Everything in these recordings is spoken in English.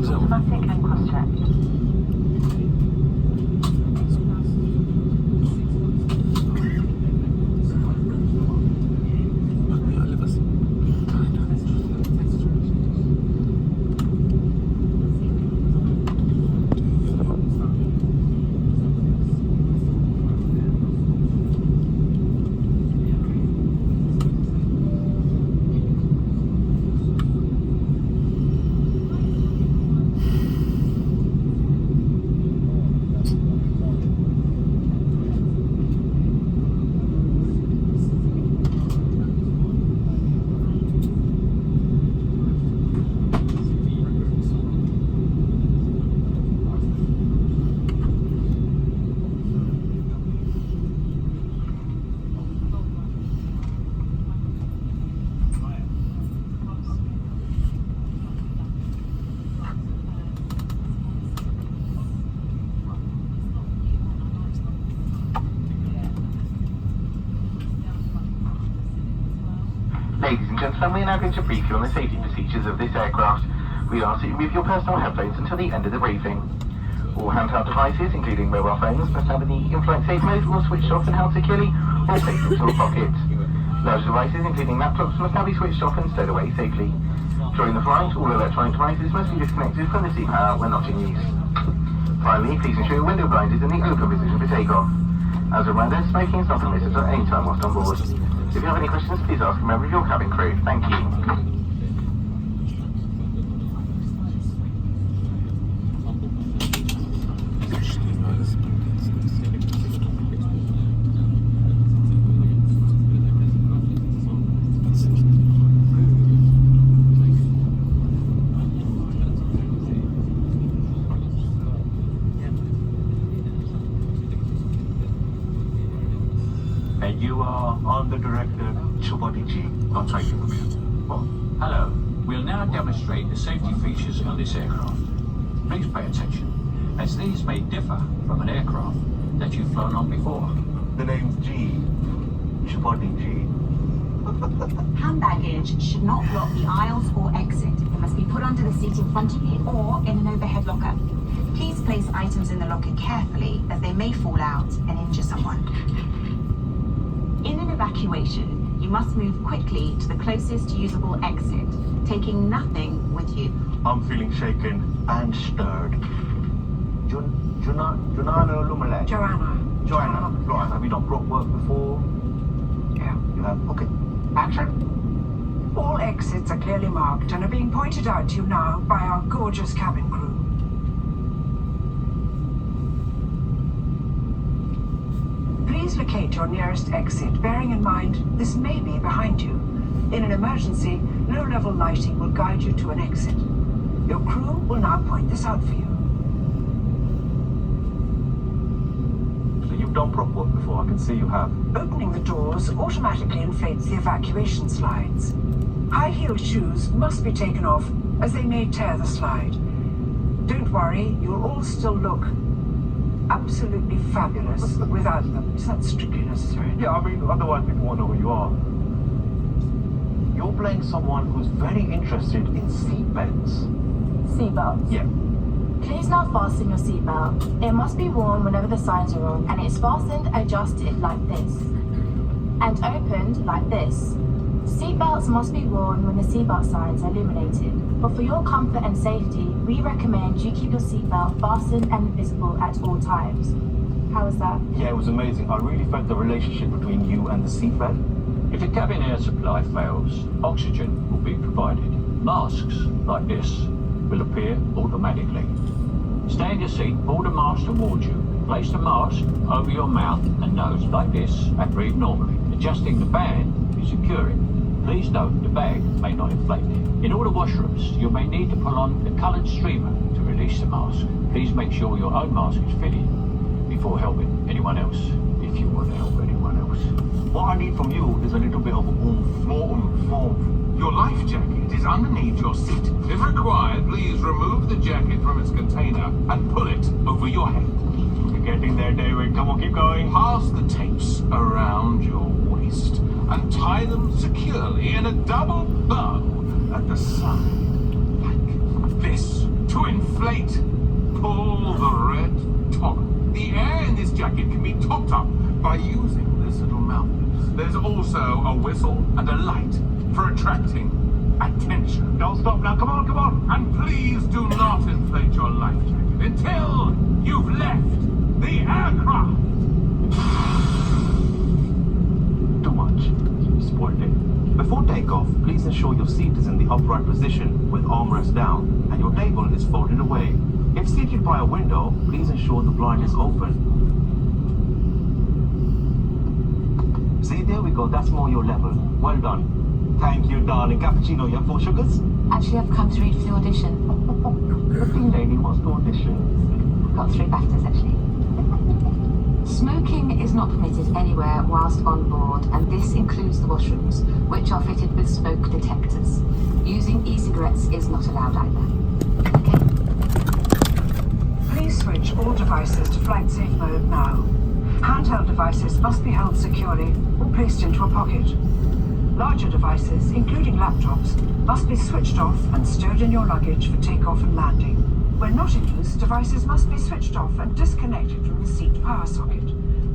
automatic and cross-checked. Ladies and gentlemen, we are now going to brief you on the safety procedures of this aircraft. We ask that you remove your personal headphones until the end of the briefing. All handheld devices, including mobile phones, must have in the in-flight safe mode or switched off and held securely, or placed into a pocket. Large devices, including laptops, must now be switched off and stowed away safely. During the flight, all electronic devices must be disconnected from the seat power when not in use. Finally, please ensure your window blind is in the open position for takeoff. As a reminder, smoking is not permitted at any time whilst on board. If you have any questions, please ask a member of your cabin crew. Thank you. And you are on the director, Chubodiji. I'll take it from here. Well, Hello. We'll now demonstrate the safety features on this aircraft. Please pay attention, as these may differ from an aircraft that you've flown on before. the name's G. Chubodiji. Hand baggage should not block the aisles or exit. It must be put under the seat in front of you or in an overhead locker. Please place items in the locker carefully, as they may fall out and injure someone. In an evacuation, you must move quickly to the closest usable exit, taking nothing with you. I'm feeling shaken and stirred. Joanna Lumelek. Joanna. Right, have you done prop work before? Yeah. You have? Okay. Action. All exits are clearly marked and are being pointed out to you now by our gorgeous cabin crew. Please locate your nearest exit, bearing in mind this may be behind you. In an emergency, low-level lighting will guide you to an exit. Your crew will now point this out for you. So you've done prop work before, I can see you have. Opening the doors automatically inflates the evacuation slides. High-heeled shoes must be taken off, as they may tear the slide. Don't worry, you'll all still look absolutely fabulous without them. Is that strictly necessary? Yeah, I mean, otherwise people won't know who you are. You're playing someone who's very interested in seatbelts. Seatbelts. Yeah. Please now fasten your seatbelt. It must be worn whenever the signs are on, and it's fastened adjusted like this, and opened like this. Seatbelts must be worn when the seatbelt signs are illuminated, but for your comfort and safety, we recommend you keep your seatbelt fastened and visible at all times. How was that? Yeah, it was amazing. I really felt the relationship between you and the seatbelt. If the cabin air supply fails, oxygen will be provided. Masks like this will appear automatically. Stay in your seat, pull the mask towards you. Place the mask over your mouth and nose like this and breathe normally. Adjusting the band will secure it. Please note the bag may not inflate. In all the washrooms, you may need to pull on the coloured streamer to release the mask. Please make sure your own mask is fitted before helping anyone else, if you want to help anyone else. What I need from you is a little bit of more oomph. Your life jacket is underneath your seat. If required, please remove the jacket from its container and pull it over your head. We're getting there, David. Come on, keep going. Pass the tapes around your waist and tie them securely in a double bow at the side, like this. To inflate, pull the red toggle. The air in this jacket can be topped up by using this little mouthpiece. There's also a whistle and a light for attracting attention. Don't stop now. Come on, come on. And please do not inflate your life jacket until you've left the aircraft. Too much. You spoiled it. Before takeoff, please ensure your seat is in the upright position with armrest down and your table is folded away. If seated by a window, please ensure the blind is open. See, there we go. That's more your level. Well done. Thank you, darling. Cappuccino, you have 4 sugars? Actually, I've come to read for the audition. The big lady wants to audition. Got 3 BAFTAs, actually. Smoking is not permitted anywhere whilst on board, and this includes the washrooms, which are fitted with smoke detectors. Using e-cigarettes is not allowed either. Okay. Please switch all devices to flight safe mode now. Handheld devices must be held securely or placed into a pocket. Larger devices, including laptops, must be switched off and stowed in your luggage for takeoff and landing. When not in use, devices must be switched off and disconnected from the seat power socket.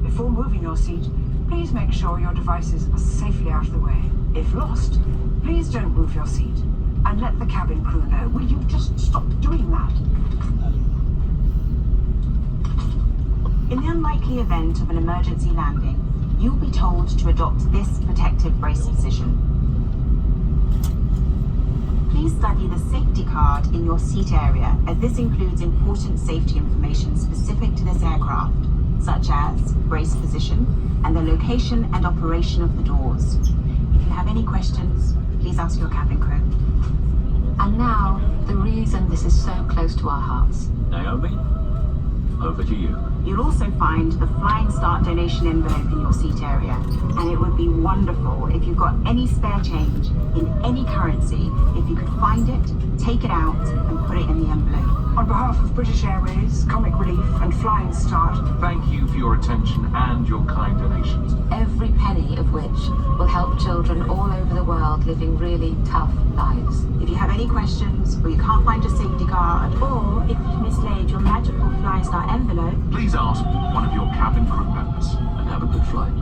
Before moving your seat, please make sure your devices are safely out of the way. If lost, please don't move your seat and let the cabin crew know. Will you just stop doing that? In the unlikely event of an emergency landing, you'll be told to adopt this protective brace position. Please study the safety card in your seat area, as this includes important safety information specific to this aircraft, such as brace position and the location and operation of the doors. If you have any questions, please ask your cabin crew. And now, the reason this is so close to our hearts. Naomi, over to you. You'll also find the Flying Start donation envelope in your seat area, and it would be wonderful if you've got any spare change in any currency, if you could find it, take it out, and put it in the envelope. On behalf of British Airways, Comic Relief and Flying Start, Thank you for your attention and your kind donations. Every penny of which will help children all over the world living really tough lives. If you have any questions, or you can't find your safety card, or if you've mislaid your magical Flying Start envelope, Please ask one of your cabin crew members. And have a good flight.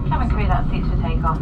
Cabin crew, that's seat to take off.